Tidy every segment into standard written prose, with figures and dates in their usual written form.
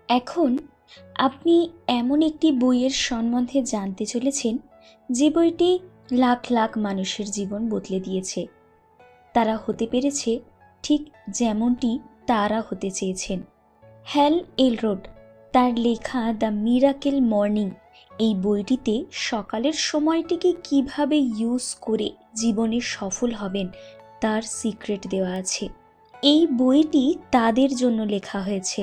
এখন আপনি এমন একটি বইয়ের সম্বন্ধে জানতে চলেছেন যে বইটি লাখ লাখ মানুষের জীবন বদলে দিয়েছে। তারা হতে পেরেছে ঠিক যেমনটি তারা হতে চেয়েছেন। হ্যাল এলরোড তার লেখা দ্য মিরাকেল মর্নিং এই বইটিতে সকালের সময়টিকে কিভাবে ইউজ করে জীবনে সফল হবেন তার সিক্রেট দেওয়া আছে। এই বইটি তাদের জন্য লেখা হয়েছে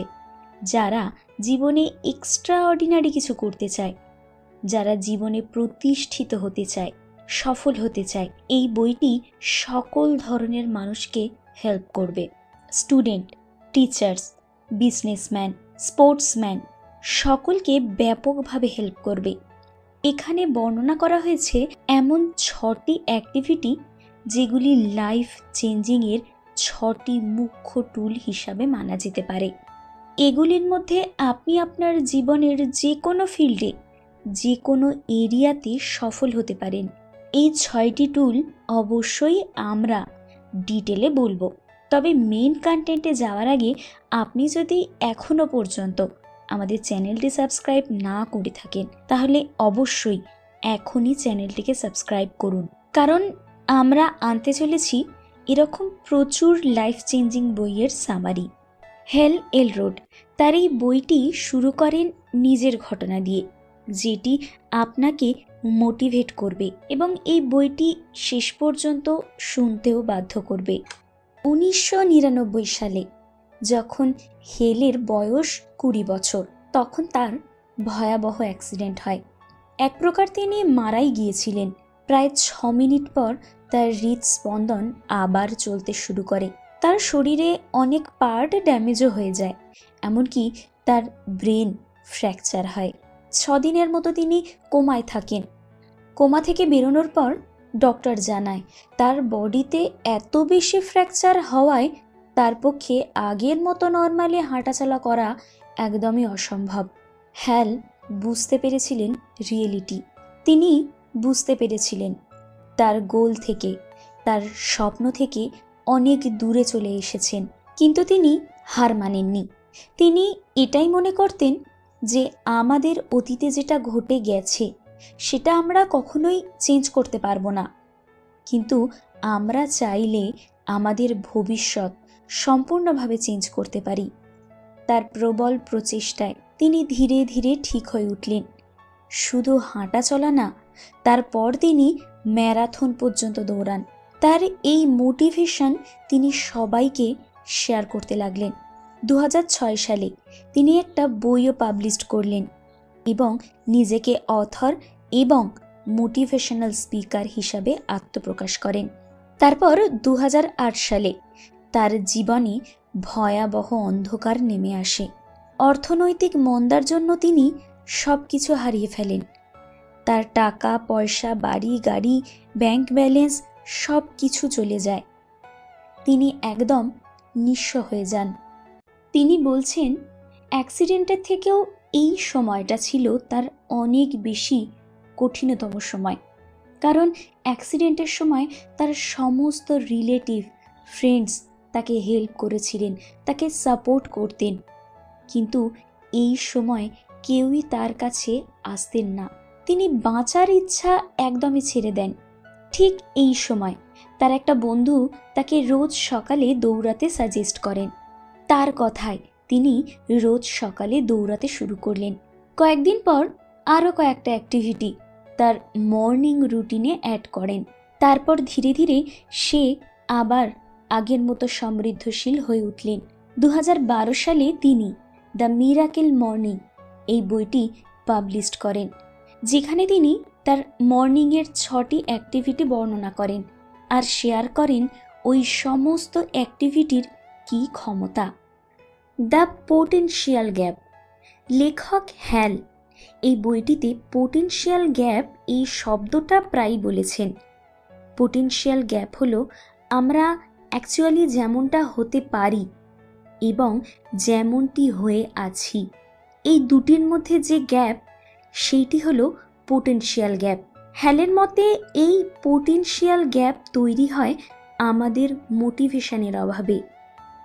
যারা জীবনে এক্সট্রা অর্ডিনারি কিছু করতে চায়, যারা জীবনে প্রতিষ্ঠিত হতে চায়, সফল হতে চায়। এই বইটি সকল ধরনের মানুষকে হেল্প করবে। স্টুডেন্ট, টিচার্স, বিজনেসম্যান, স্পোর্টসম্যান সকলকে ব্যাপকভাবে হেল্প করবে। এখানে বর্ণনা করা হয়েছে এমন 6টি অ্যাক্টিভিটি যেগুলি লাইফ চেঞ্জিংয়ের 6টি মুখ্য টুল হিসাবে মানা যেতে পারে। এগুলির মধ্যে আপনি আপনার জীবনের যে কোনো ফিল্ডে, যে কোনো এরিয়াতে সফল হতে পারেন। এই 6টি টুল অবশ্যই আমরা ডিটেলে বলবো, তবে মেন কন্টেন্টে যাওয়ার আগে আপনি যদি এখনও পর্যন্ত আমাদের চ্যানেলটি সাবস্ক্রাইব না করে থাকেন তাহলে অবশ্যই এখনই চ্যানেলটিকে সাবস্ক্রাইব করুন, কারণ আমরা আনতে চলেছি এরকম প্রচুর লাইফ চেঞ্জিং বইয়ের সামারি। হ্যাল এলরোড তার এই বইটি শুরু করেন নিজের ঘটনা দিয়ে, যেটি আপনাকে মোটিভেট করবে এবং এই বইটি শেষ পর্যন্ত শুনতেও বাধ্য করবে। 1999 সালে যখন হেলের বয়স 20 বছর, তখন তার ভয়াবহ অ্যাক্সিডেন্ট হয়। এক প্রকার তিনি মারাই গিয়েছিলেন। প্রায় 6 মিনিট পর তার হৃদস্পন্দন আবার চলতে শুরু করে। তার শরীরে অনেক পার্ট ড্যামেজও হয়ে যায়, এমনকি তার ব্রেন ফ্র্যাকচার হয়। 6 দিনের মতো তিনি কোমায় থাকেন। কোমা থেকে বেরোনোর পর ডক্টর জানায় তার বডিতে এত বেশি ফ্র্যাকচার হওয়ায় তার পক্ষে আগের মতো নর্মালি হাঁটাচলা করা একদমই অসম্ভব। হ্যাল বুঝতে পেরেছিলেন রিয়েলিটি। তিনি বুঝতে পেরেছিলেন তার গোল থেকে, তার স্বপ্ন থেকে অনেক দূরে চলে এসেছেন, কিন্তু তিনি হার মানেননি। তিনি এটাই মনে করতেন যে আমাদের অতীতে যেটা ঘটে গেছে সেটা আমরা কখনোই চেঞ্জ করতে পারবো না, কিন্তু আমরা চাইলে আমাদের ভবিষ্যৎ সম্পূর্ণভাবে চেঞ্জ করতে পারি। তার প্রবল প্রচেষ্টায় তিনি ধীরে ধীরে ঠিক হয়ে উঠলেন। শুধু হাঁটা চলা না, তারপর তিনি ম্যারাথন পর্যন্ত দৌড়ান। তার এই মোটিভেশন তিনি সবাইকে শেয়ার করতে লাগলেন। 2006 সালে তিনি একটা বইও পাবলিশ করলেন এবং নিজেকে অথর এবং মোটিভেশনাল স্পিকার হিসাবে আত্মপ্রকাশ করেন। তারপর 2008 সালে তার জীবনে ভয়াবহ অন্ধকার নেমে আসে। অর্থনৈতিক মন্দার জন্য তিনি সব কিছু হারিয়ে ফেলেন। তার টাকা পয়সা, বাড়ি গাড়ি, ব্যাংক ব্যালেন্স সব কিছু চলে যায়। তিনি একদম নিঃস্ব হয়ে যান। তিনি বলছেন অ্যাক্সিডেন্টের থেকেও এই সময়টা ছিল তার অনেক বেশি কঠিনতম সময়, কারণ অ্যাক্সিডেন্টের সময় তার সমস্ত রিলেটিভ ফ্রেন্ডস তাকে হেল্প করেছিলেন, তাকে সাপোর্ট করতেন, কিন্তু এই সময় কেউই তার কাছে আসতেন না। তিনি বাঁচার ইচ্ছা একদমই ছেড়ে দেন। ঠিক এই সময় তার একটা বন্ধু তাকে রোজ সকালে দৌড়াতে সাজেস্ট করেন। তার কথায় তিনি রোজ সকালে দৌড়াতে শুরু করলেন। কয়েকদিন পর আরও কয়েকটা অ্যাক্টিভিটি তার মর্নিং রুটিনে অ্যাড করেন। তারপর ধীরে ধীরে সে আবার আগের মতো সমৃদ্ধশীল হয়ে উঠলেন। 2012 সালে তিনি দ্য মিরাকেল মর্নিং এই বইটি পাবলিশ করেন, যেখানে তিনি তার মর্নিংয়ের 6টি অ্যাক্টিভিটি বর্ণনা করেন আর শেয়ার করেন ওই সমস্ত অ্যাক্টিভিটির কী ক্ষমতা। The potential gap. লেখক হ্যাল এই বইটিতে পোটেনশিয়াল গ্যাপ এই শব্দটা প্রায় বলেছেন। পোটেনশিয়াল গ্যাপ হলো আমরা অ্যাকচুয়ালি যেমনটা হতে পারি এবং যেমনটি হয়ে আছি, এই দুটির মধ্যে যে গ্যাপ সেইটি হলো পোটেনশিয়াল গ্যাপ। হ্যালের মতে এই পোটেনশিয়াল গ্যাপ তৈরি হয় আমাদের মোটিভেশনের অভাবে,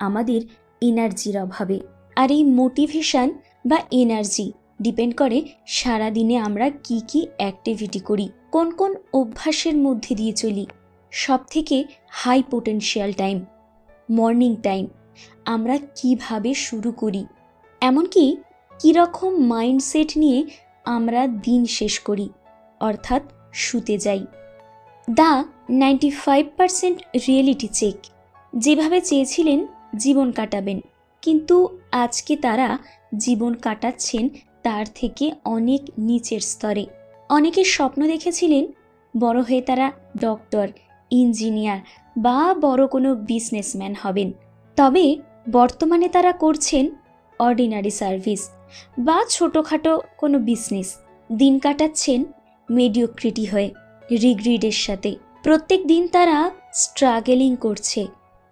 আমাদের এনার্জির অভাবে। আর এই মোটিভেশন বা এনার্জি ডিপেন্ড করে সারাদিনে আমরা কি কি অ্যাক্টিভিটি করি, কোন কোন অভ্যাসের মধ্যে দিয়ে চলি। সব থেকে high potential time morning time আমরা কিভাবে শুরু করি, এমনকি কীরকম মাইন্ডসেট নিয়ে আমরা দিন শেষ করি, অর্থাৎ শুতে যাই। The 95% reality check. যেভাবে চেয়েছিলেন জীবন কাটাবেন, কিন্তু আজকে তারা জীবন কাটাচ্ছেন তার থেকে অনেক নিচের স্তরে। অনেকে স্বপ্ন দেখেছিলেন বড় হয়ে তারা ডক্টর, ইঞ্জিনিয়ার বা বড় কোনো বিজনেসম্যান হবেন, তবে বর্তমানে তারা করছেন অর্ডিনারি সার্ভিস বা ছোটোখাটো কোনো বিজনেস। দিন কাটাচ্ছেন মেডিওক্রিটি হয়ে, রিগ্রেডের সাথে। প্রত্যেক দিন তারা স্ট্রাগলিং করছে।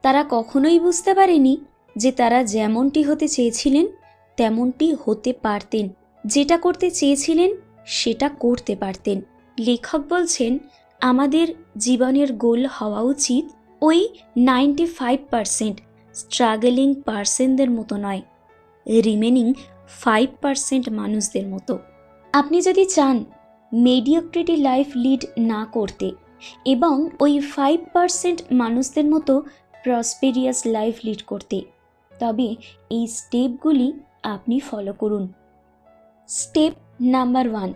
তারা কখনোই বুঝতে পারেনি যে তারা যেমনটি হতে চেয়েছিলেন তেমনটি হতে পারতেন, যেটা করতে চেয়েছিলেন সেটা করতে পারতেন। লেখক বলছেন আমাদের জীবনের গোল হওয়া উচিত ওই 95% স্ট্রাগলিং পার্সনদের মতো নয়, রিমেনিং 5% মানুষদের মতো। আপনি যদি চান মেডিওক্রিটি লাইফ লিড না করতে এবং ওই 5% মানুষদের মতো প্রসপেরিয়াস লাইফ লিড করতে, তবে এই স্টেপগুলি আপনি ফলো করুন। Step number 1,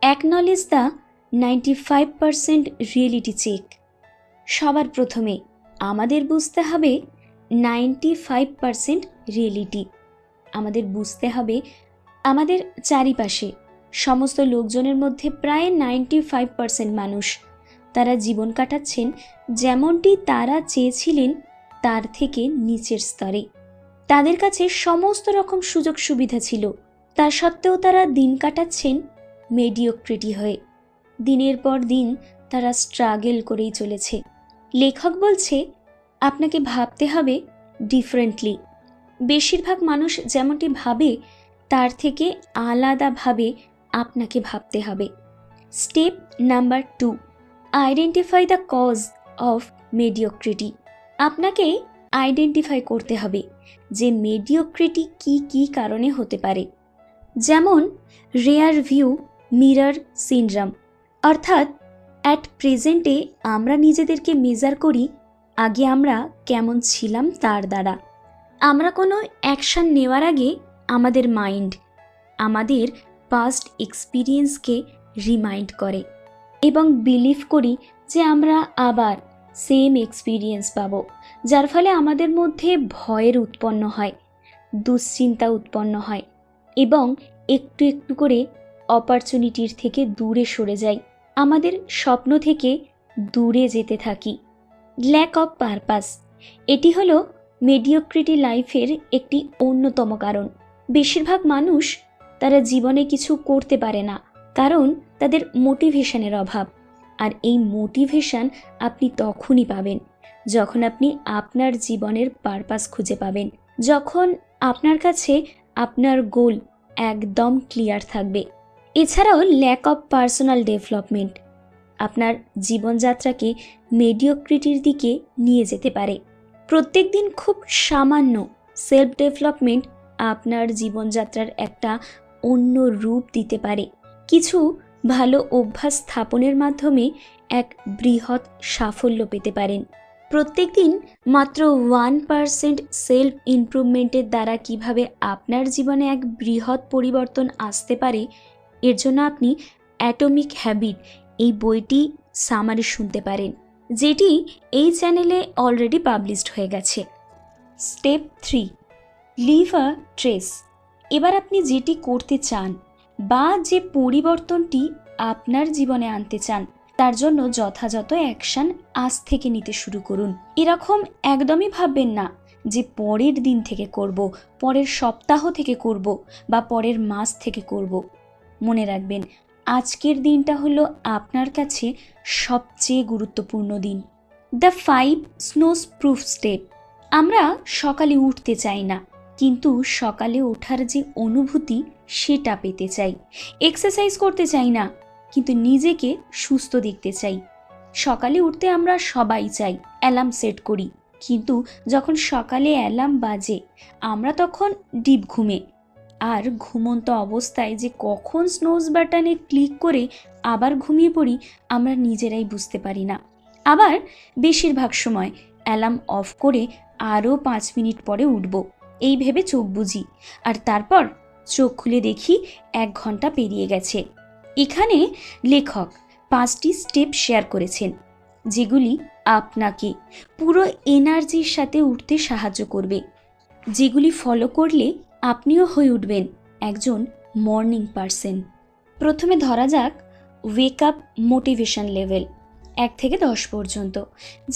acknowledge the 95% reality check. সবার প্রথমে আমাদের বুঝতে হবে 95% রিয়েলিটি। আমাদের বুঝতে হবে আমাদের চারিপাশে সমস্ত লোকজনের মধ্যে প্রায় 95% মানুষ তারা জীবন কাটাচ্ছেন যেমনটি তারা চেয়েছিলেন তার থেকে নিচের স্তরে। তাদের কাছে সমস্ত রকম সুযোগ সুবিধা ছিল, তা সত্ত্বেও তারা দিন কাটাচ্ছেন মেডিওক্রিটি হয়ে। দিনের পর দিন তারা স্ট্রাগল করেই চলেছে। লেখক বলছে আপনাকে ভাবতে হবে ডিফারেন্টলি। বেশিরভাগ মানুষ যেমনটি ভাবে তার থেকে আলাদাভাবে আপনাকে ভাবতে হবে। Step number 2, identify the cause of mediocrity. আপনাকে আইডেন্টিফাই করতে হবে যে মেডিওক্রিটি কি কি কারণে হতে পারে। যেমন রেয়ার ভিউ মিরর সিনড্রোম, অর্থাৎ অ্যাট প্রেজেন্টে আমরা নিজেদেরকে মেজার করি আগে আমরা কেমন ছিলাম তার দ্বারা। আমরা কোনো অ্যাকশান নেওয়ার আগে আমাদের মাইন্ড আমাদের পাস্ট এক্সপিরিয়েন্সকে রিমাইন্ড করে এবং বিলিভ করি যে আমরা আবার সেম এক্সপিরিয়েন্স পাবো, যার ফলে আমাদের মধ্যে ভয়ের উৎপন্ন হয়, দুশ্চিন্তা উৎপন্ন হয় এবং একটু একটু করে অপরচুনিটির থেকে দূরে সরে যাই, আমাদের স্বপ্ন থেকে দূরে যেতে থাকি। ল্যাক অফ পারপাস, এটি হলো মেডিওক্রিটি লাইফের একটি অন্যতম কারণ। বেশিরভাগ মানুষ তারা জীবনে কিছু করতে পারে না কারণ তাদের মোটিভেশনের অভাব। আর এই মোটিভেশন আপনি তখনই পাবেন যখন আপনি আপনার জীবনের পারপাস খুঁজে পাবেন, যখন আপনার কাছে আপনার গোল একদম ক্লিয়ার থাকবে। এছাড়াও ল্যাক অফ পার্সোনাল ডেভেলপমেন্ট আপনার জীবনযাত্রাকে মেডিওক্রিটির দিকে নিয়ে যেতে পারে। প্রত্যেক দিন খুব সামান্য সেলফ ডেভেলপমেন্ট আপনার জীবনযাত্রার একটা অন্য রূপ দিতে পারে। কিছু ভালো অভ্যাস স্থাপনের মাধ্যমে এক বৃহৎ সাফল্য পেতে পারেন। প্রত্যেক দিন মাত্র 1% সেলফ ইমপ্রুভমেন্টের দ্বারা কিভাবে আপনার জীবনে এক বৃহৎ পরিবর্তন আসতে পারে, এর জন্য আপনি অ্যাটমিক হ্যাবিট এই বইটি সামারি শুনতে পারেন, যেটি এই চ্যানেলে অলরেডি পাবলিশড হয়ে গেছে। স্টেপ 3, লিভ আ ট্রেস। এবার আপনি যেটি করতে চান বা যে পরিবর্তনটি আপনার জীবনে আনতে চান তার জন্য যথাযথ অ্যাকশন আজ থেকে নিতে শুরু করুন। এরকম একদমই ভাববেন না যে পরের দিন থেকে করব, পরের সপ্তাহ থেকে করব বা পরের মাস থেকে করব। মনে রাখবেন আজকের দিনটা হলো আপনার কাছে সবচেয়ে গুরুত্বপূর্ণ দিন। The 5 snows proof step. আমরা সকালে উঠতে চাই না, কিন্তু সকালে ওঠার যে অনুভূতি সেটা পেতে চাই। এক্সারসাইজ করতে চাই না, কিন্তু নিজেকে সুস্থ দেখতে চাই। সকালে উঠতে আমরা সবাই চাই, অ্যালার্ম সেট করি, কিন্তু যখন সকালে অ্যালার্ম বাজে আমরা তখন ডিপ ঘুমে। আর ঘুমন্ত অবস্থায় যে কখন স্নোজ বাটনে ক্লিক করে আবার ঘুমিয়ে পড়ি আমরা নিজেরাই বুঝতে পারি না। আবার বেশিরভাগ সময় অ্যালার্ম অফ করে আরও 5 মিনিট পরে উঠব এই ভেবে চোখ বুজি, আর তারপর চোখ খুলে দেখি 1 ঘন্টা পেরিয়ে গেছে। এখানে লেখক 5টি স্টেপ শেয়ার করেছেন যেগুলি আপনাকে পুরো এনার্জির সাথে উঠতে সাহায্য করবে, যেগুলি ফলো করলে আপনিও হয়ে উঠবেন একজন মর্নিং পারসন। প্রথমে ধরা যাক ওয়েক আপ মোটিভেশন লেভেল 1 থেকে 10 পর্যন্ত,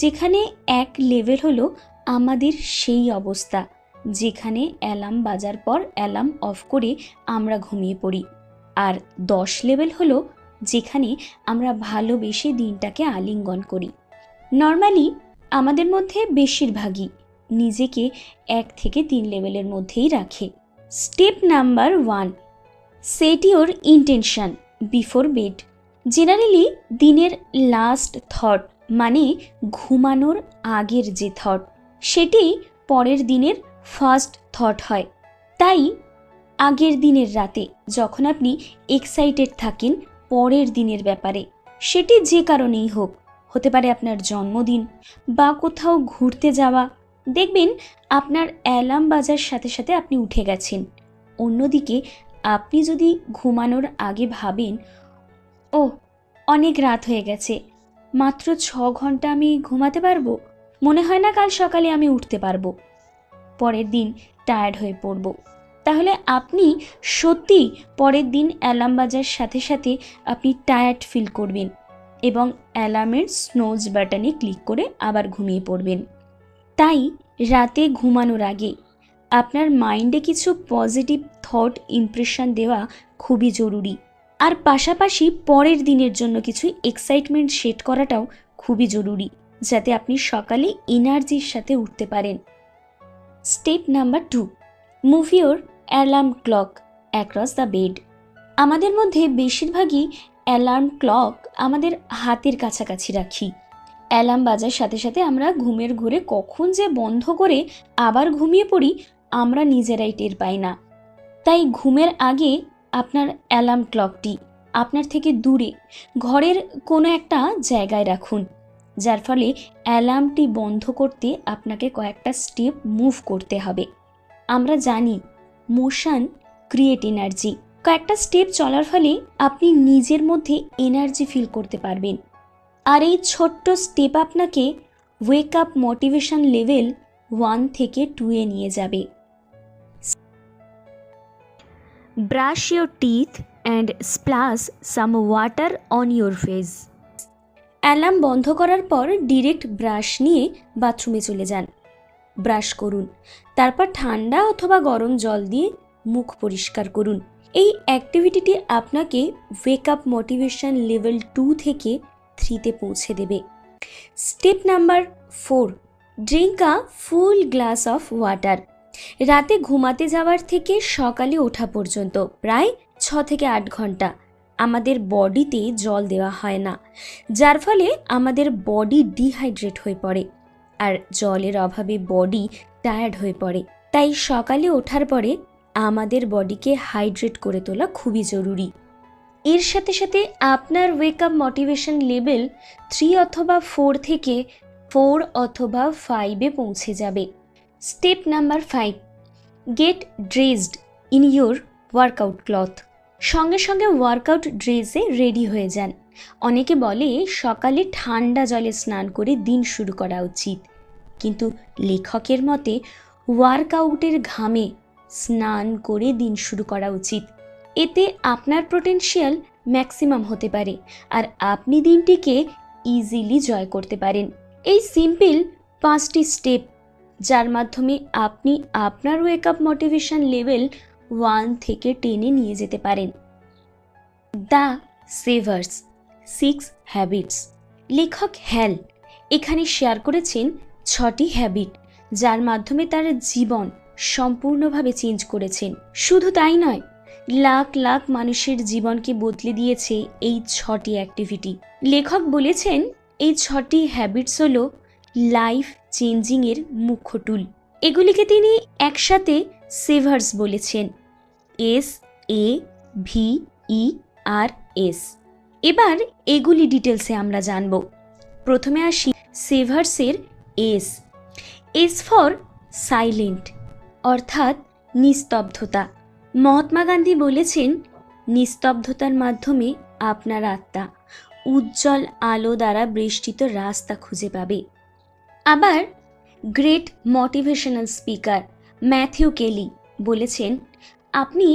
যেখানে 1 লেভেল হলো আমাদের সেই অবস্থা যেখানে অ্যালার্ম বাজার পর অ্যালার্ম অফ করে আমরা ঘুমিয়ে পড়ি, আর 10 লেভেল হলো যেখানে আমরা ভালোবেসে দিনটাকে আলিঙ্গন করি। নর্মালি আমাদের মধ্যে বেশিরভাগই নিজেকে 1 থেকে 3 লেভেলের মধ্যেই রাখে। Step number 1, set your intention before bed. Generally দিনের লাস্ট থট মানে ঘুমানোর আগের যে থট, সেটি পরের দিনের ফার্স্ট থট হয়। তাই আগের দিনের রাতে যখন আপনি এক্সাইটেড থাকেন পরের দিনের ব্যাপারে, সেটি যে কারণেই হোক, হতে পারে আপনার জন্মদিন বা কোথাও ঘুরতে যাওয়া, দেখবেন আপনার অ্যালার্ম বাজার সাথে সাথে আপনি উঠে গেছেন। অন্যদিকে আপনি যদি ঘুমানোর আগে ভাবেন, ও অনেক রাত হয়ে গেছে, মাত্র 6 ঘন্টা আমি ঘুমাতে পারবো, মনে হয় না কাল সকালে আমি উঠতে পারবো, পরের দিন টায়ার্ড হয়ে পড়ব, তাহলে আপনি সত্যি পরের দিন অ্যালার্ম বাজার সাথে সাথে আপনি টায়ার্ড ফিল করবেন এবং অ্যালার্মের স্নোজ বাটনে ক্লিক করে আবার ঘুমিয়ে পড়বেন। তাই রাতে ঘুমানোর আগে আপনার মাইন্ডে কিছু পজিটিভ থট ইমপ্রেশন দেওয়া খুবই জরুরি, আর পাশাপাশি পরের দিনের জন্য কিছু এক্সাইটমেন্ট সেট করাটাও খুবই জরুরি, যাতে আপনি সকালে এনার্জির সাথে উঠতে পারেন। Step number 2, move your alarm clock across the bed. আমাদের মধ্যে বেশিরভাগই অ্যালার্ম ক্লক আমাদের হাতের কাছাকাছি রাখি। অ্যালার্ম বাজার সাথে সাথে আমরা ঘুমের ঘোরে কখন যে বন্ধ করে আবার ঘুমিয়ে পড়ি আমরা নিজেরাই টের পাই না। তাই ঘুমের আগে আপনার অ্যালার্ম ক্লকটি আপনার থেকে দূরে ঘরের কোনো একটা জায়গায় রাখুন, যার ফলে অ্যালার্মটি বন্ধ করতে আপনাকে কয়েকটা স্টেপ মুভ করতে হবে। আমরা জানি মোশন ক্রিয়েট এনার্জি। কয়েকটা স্টেপ চলার ফলে আপনি নিজের মধ্যে এনার্জি ফিল করতে পারবেন, আর এই ছোট্ট স্টেপ আপনাকে ওয়েক আপ মোটিভেশন লেভেল 1 থেকে 2 এ নিয়ে যাবে। Brush your teeth and splash some water on your face. Alarm বন্ধ করার পর ডিরেক্ট ব্রাশ নিয়ে বাথরুমে চলে যান, ব্রাশ করুন, তারপর ঠান্ডা অথবা গরম জল দিয়ে মুখ পরিষ্কার করুন। এই অ্যাক্টিভিটিটি আপনাকে ওয়েক আপ মোটিভেশন লেভেল 2 থেকে 3 তে পৌঁছে দেবে। Step number 4, drink a full glass of water. রাতে ঘুমাতে যাওয়ার থেকে সকালে ওঠা পর্যন্ত প্রায় 6 থেকে 8 ঘন্টা আমাদের বডিতে জল দেওয়া হয় না, যার ফলে আমাদের বডি ডিহাইড্রেট হয়ে পড়ে, আর জলের অভাবে বডি টায়ার্ড হয়ে পড়ে। তাই সকালে ওঠার পরে আমাদের বডিকে হাইড্রেট করে তোলা খুবই জরুরি। এর সাথে সাথে আপনার ওয়েক আপ মোটিভেশন লেভেল 3 অথবা 4 থেকে 4 অথবা 5 এ পৌঁছে যাবে। Step number 5, get dressed in your workout cloth. সঙ্গে সঙ্গে ওয়ার্কআউট ড্রেসে রেডি হয়ে যান। অনেকে বলে সকালে ঠান্ডা জলে স্নান করে দিন শুরু করা উচিত, কিন্তু লেখকের মতে ওয়ার্কআউটের ঘামে স্নান করে দিন শুরু করা উচিত। এতে আপনার পোটেনশিয়াল ম্যাক্সিমাম হতে পারে আর আপনি দিনটিকে ইজিলি জয় করতে পারেন। এই সিম্পল 5টি স্টেপ যার মাধ্যমে আপনি আপনার ওয়েক আপ মোটিভেশন লেভেল 1 থেকে 10 এ নিয়ে যেতে পারেন। The সেভার্স 6 habits. লেখক হ্যাল এখানে শেয়ার করেছেন 6টি হ্যাবিট যার মাধ্যমে তার জীবন সম্পূর্ণভাবে চেঞ্জ করেছেন। শুধু তাই নয়, লাখ লাখ মানুষের জীবনকে বদলে দিয়েছে এই 6টি অ্যাক্টিভিটি। লেখক বলেছেন এই 6টি হ্যাবিটস হলো লাইফ চেঞ্জিংয়ের মুখ্য টুল। এগুলিকে তিনি একসাথে সেভার্স বলেছেন। SAVERS। এবার এগুলি ডিটেলসে আমরা জানব। প্রথমে আসি সেভার্সের এস। এস ফর সাইলেন্ট, অর্থাৎ নিস্তব্ধতা। মহাত্মা গান্ধী বলেছেন, নিস্তব্ধতার মাধ্যমে আপনার আত্মা উজ্জ্বল আলো দ্বারা বেষ্টিত রাস্তা খুঁজে পাবে। আবার গ্রেট মোটিভেশনাল স্পিকার ম্যাথিউ কেলি বলেছেন, আপনি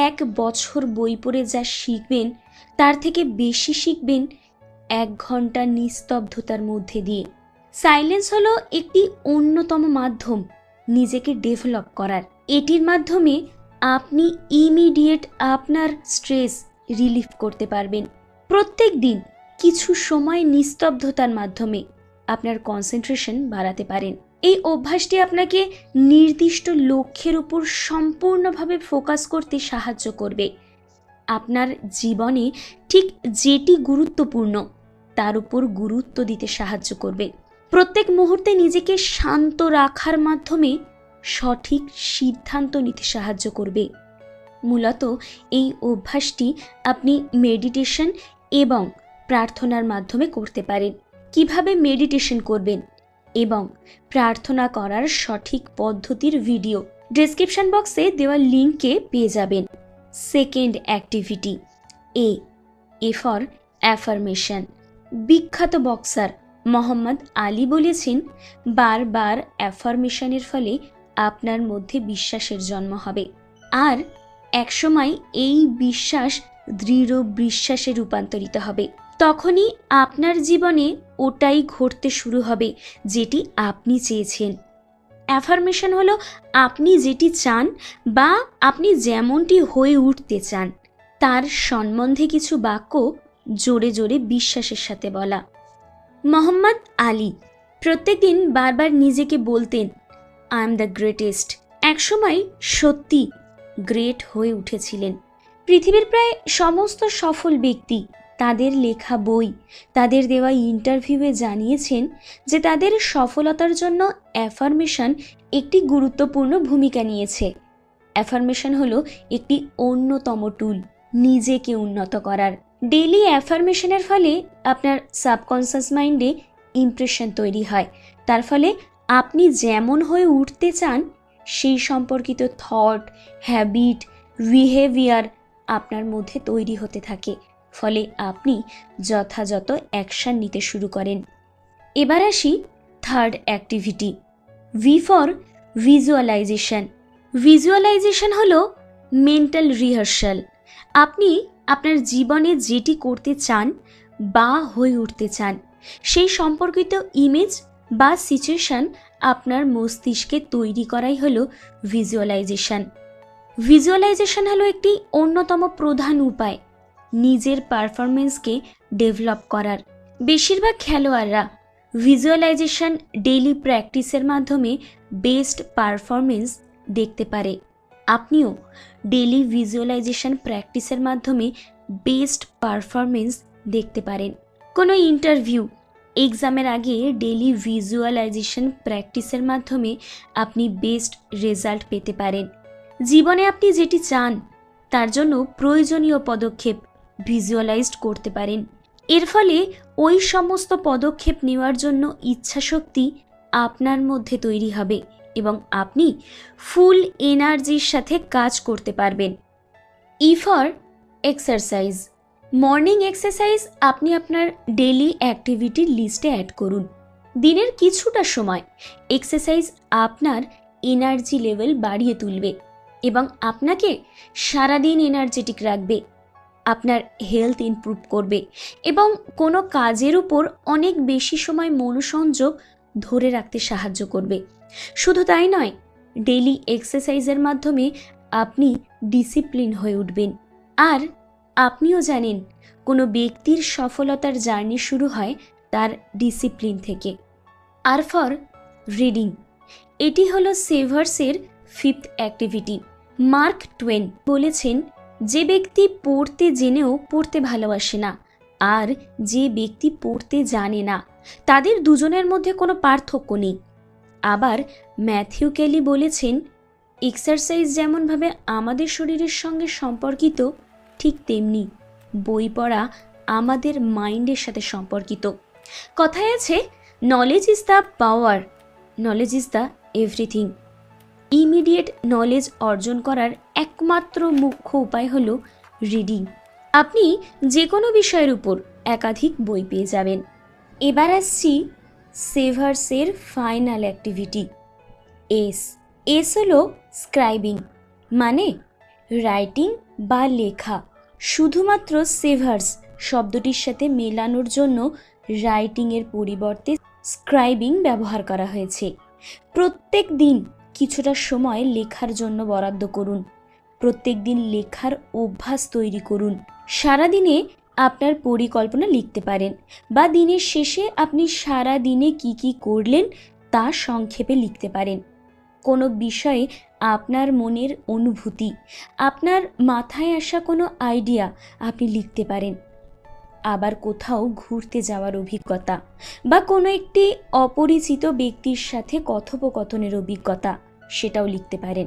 1 বছর বই পড়ে যা শিখবেন তার থেকে বেশি শিখবেন 1 ঘন্টা নিস্তব্ধতার মধ্যে দিয়ে। সাইলেন্স হলো একটি অন্যতম মাধ্যম নিজেকে ডেভেলপ করার। এটির মাধ্যমে আপনি ইমিডিয়েট আপনার স্ট্রেস রিলিফ করতে পারবেন। প্রত্যেক দিন কিছু সময় নিস্তব্ধতার মাধ্যমে আপনার কনসেন্ট্রেশন বাড়াতে পারেন। এই অভ্যাসটি আপনাকে নির্দিষ্ট লক্ষ্যের উপর সম্পূর্ণভাবে ফোকাস করতে সাহায্য করবে। আপনার জীবনে ঠিক যেটি গুরুত্বপূর্ণ তার উপর গুরুত্ব দিতে সাহায্য করবে। প্রত্যেক মুহূর্তে নিজেকে শান্ত রাখার মাধ্যমে সঠিক সিদ্ধান্ত নিতে সাহায্য করবে। মূলত এই অভ্যাসটি আপনি মেডিটেশন এবং প্রার্থনার মাধ্যমে করতে পারেন। কিভাবে মেডিটেশন করবেন এবং প্রার্থনা করার সঠিক পদ্ধতির ভিডিও ডেসক্রিপশন বক্সে দেওয়া লিঙ্কে পেয়ে যাবেন। Second activity A for affirmation. বিখ্যাত বক্সার মোহাম্মদ আলী বলেছেন, বারবার অ্যাফার্মেশনের ফলে আপনার মধ্যে বিশ্বাসের জন্ম হবে, আর একসময় এই বিশ্বাস দৃঢ় বিশ্বাসে রূপান্তরিত হবে। তখনই আপনার জীবনে ওটাই ঘটতে শুরু হবে যেটি আপনি চেয়েছেন। অ্যাফার্মেশন হলো আপনি যেটি চান বা আপনি যেমনটি হয়ে উঠতে চান তার সম্বন্ধে কিছু বাক্য জোরে জোরে বিশ্বাসের সাথে বলা। মোহাম্মদ আলী প্রত্যেকদিন বারবার নিজেকে বলতেন, আই এম দ্য গ্রেটেস্ট। একসময় সত্যি গ্রেট হয়ে উঠেছিলেন। পৃথিবীর প্রায় সমস্ত সফল ব্যক্তি তাদের লেখা বই, তাদের দেওয়া ইন্টারভিউয়ে জানিয়েছেন যে তাদের সফলতার জন্য অ্যাফার্মেশন একটি গুরুত্বপূর্ণ ভূমিকা নিয়েছে। অ্যাফার্মেশন হলো একটি অন্যতম টুল নিজেকে উন্নত করার। ডেইলি অ্যাফার্মেশনের ফলে আপনার সাবকনসিয়াস মাইন্ডে ইমপ্রেশন তৈরি হয়। তার ফলে আপনি যেমন হয়ে উঠতে চান সেই সম্পর্কিত থট, হ্যাবিট, বিহেভিয়ার আপনার মধ্যে তৈরি হতে থাকে। ফলে আপনি যথাযথ অ্যাকশন নিতে শুরু করেন। এবার আসি third activity V for visualization. Visualization হলো মেন্টাল রিহার্সাল। আপনি আপনার জীবনে যেটি করতে চান বা হয়ে উঠতে চান সেই সম্পর্কিত ইমেজ বা সিচুয়েশন আপনার মস্তিষ্কে তৈরি করাই হলো ভিজুয়ালাইজেশন। ভিজুয়ালাইজেশন হলো একটি অন্যতম প্রধান উপায় নিজের পারফরমেন্সকে ডেভেলপ করার। বেশিরভাগ খেলোয়াড়রা ভিজুয়ালাইজেশন ডেইলি প্র্যাকটিসের মাধ্যমে বেস্ট পারফরমেন্স দেখতে পারে। আপনিও ডেইলি ভিজুয়ালাইজেশন প্র্যাকটিসের মাধ্যমে বেস্ট পারফরমেন্স দেখতে পারেন। কোনো ইন্টারভিউ, এক্সামের আগে ডেইলি ভিজুয়ালাইজেশন প্র্যাকটিসের মাধ্যমে আপনি বেস্ট রেজাল্ট পেতে পারেন। জীবনে আপনি যেটি চান তার জন্য প্রয়োজনীয় পদক্ষেপ ভিজুয়ালাইজড করতে পারেন। এর ফলে ওই সমস্ত পদক্ষেপ নেওয়ার জন্য ইচ্ছাশক্তি আপনার মধ্যে তৈরি হবে এবং আপনি ফুল এনার্জির সাথে কাজ করতে পারবেন। E for exercise. Morning exercise আপনি আপনার ডেইলি অ্যাক্টিভিটির লিস্টে অ্যাড করুন। দিনের কিছুটা সময় এক্সারসাইজ আপনার এনার্জি লেভেল বাড়িয়ে তুলবে এবং আপনাকে সারাদিন এনার্জেটিক রাখবে। আপনার হেলথ ইমপ্রুভ করবে এবং কোনো কাজের উপর অনেক বেশি সময় মনোসংযোগ ধরে রাখতে সাহায্য করবে। শুধু তাই নয়, ডেইলি এক্সারসাইজের মাধ্যমে আপনি ডিসিপ্লিন হয়ে উঠবেন। আর আপনিও জানেন কোনো ব্যক্তির সফলতার জার্নি শুরু হয় তার ডিসিপ্লিন থেকে। আর ফর রিডিং, এটি হলো সেভার্সের ফিফথ অ্যাক্টিভিটি। মার্ক টোয়েন বলেছেন, যে ব্যক্তি পড়তে জেনেও পড়তে ভালোবাসে না আর যে ব্যক্তি পড়তে জানে না তাদের দুজনের মধ্যে কোনো পার্থক্য নেই। আবার ম্যাথিউ কেলি বলেছেন, এক্সারসাইজ যেমনভাবে আমাদের শরীরের সঙ্গে সম্পর্কিত, ঠিক তেমনি বই পড়া আমাদের মাইন্ডের সাথে সম্পর্কিত। কথায় আছে, knowledge is the power, knowledge is the everything. Immediate knowledge অর্জন করার একমাত্র মুখ্য উপায় হলো রিডিং। আপনি যে কোনো বিষয়ের উপর একাধিক বই পেয়ে যাবেন। এবার আসছি সেভার্সের ফাইনাল অ্যাক্টিভিটি এস। এস হলো স্ক্রাইবিং, মানে রাইটিং বা লেখা। শুধুমাত্র সেভার্স শব্দটির সাথে মেলানোর জন্য রাইটিংয়ের পরিবর্তে স্ক্রাইবিং ব্যবহার করা হয়েছে। প্রত্যেক দিন কিছুটা সময় লেখার জন্য বরাদ্দ করুন। প্রত্যেক দিন লেখার অভ্যাস তৈরি করুন। সারাদিনে আপনার পরিকল্পনা লিখতে পারেন, বা দিনের শেষে আপনি সারা দিনে কি কি করলেন তা সংক্ষেপে লিখতে পারেন। কোনো বিষয়ে আপনার মনের অনুভূতি, আপনার মাথায় আসা কোনো আইডিয়া আপনি লিখতে পারেন। আবার কোথাও ঘুরতে যাওয়ার অভিজ্ঞতা, বা কোনো একটি অপরিচিত ব্যক্তির সাথে কথোপকথনের অভিজ্ঞতা, সেটাও লিখতে পারেন।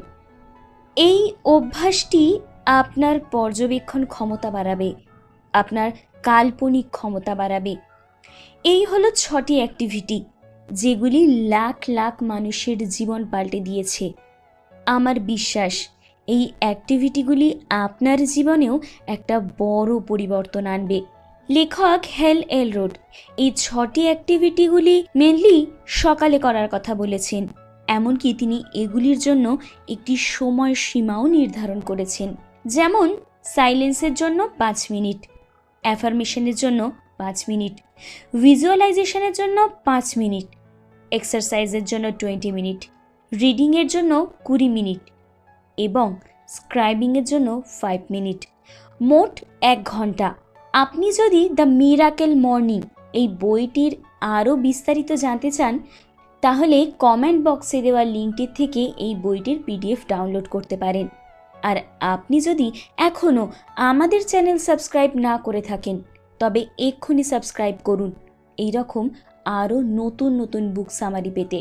এই অভ্যাসটি আপনার পর্যবেক্ষণ ক্ষমতা বাড়াবে, আপনার কাল্পনিক ক্ষমতা বাড়াবে। এই হলো 6টি অ্যাক্টিভিটি যেগুলি লাখ লাখ মানুষের জীবন পাল্টে দিয়েছে। আমার বিশ্বাস এই অ্যাক্টিভিটিগুলি আপনার জীবনেও একটা বড় পরিবর্তন আনবে। লেখক হেল এলরোড এই 6টি অ্যাক্টিভিটিগুলি মেনলি সকালে করার কথা বলেছেন। এমনকি তিনি এগুলির জন্য একটি সময়সীমাও নির্ধারণ করেছেন। যেমন সাইলেন্সের জন্য 5 মিনিট, অ্যাফার্মেশনের জন্য 5 মিনিট, ভিজুয়ালাইজেশনের জন্য 5 মিনিট, এক্সারসাইজের জন্য 20 মিনিট, রিডিংয়ের জন্য 20 মিনিট এবং স্ক্রাইবিংয়ের জন্য 5 মিনিট, মোট 1 ঘন্টা। আপনি যদি দ্য মিরাকেল মর্নিং এই বইটির আরও বিস্তারিত জানতে চান, তাহলে কমেন্ট বক্সে দেওয়া লিঙ্কটির থেকে এই বইটির PDF ডাউনলোড করতে পারেন। আর আপনি যদি এখনও আমাদের চ্যানেল সাবস্ক্রাইব না করে থাকেন, তবে এক্ষুনি সাবস্ক্রাইব করুন এই রকম আরও নতুন নতুন বুক সামারি পেতে।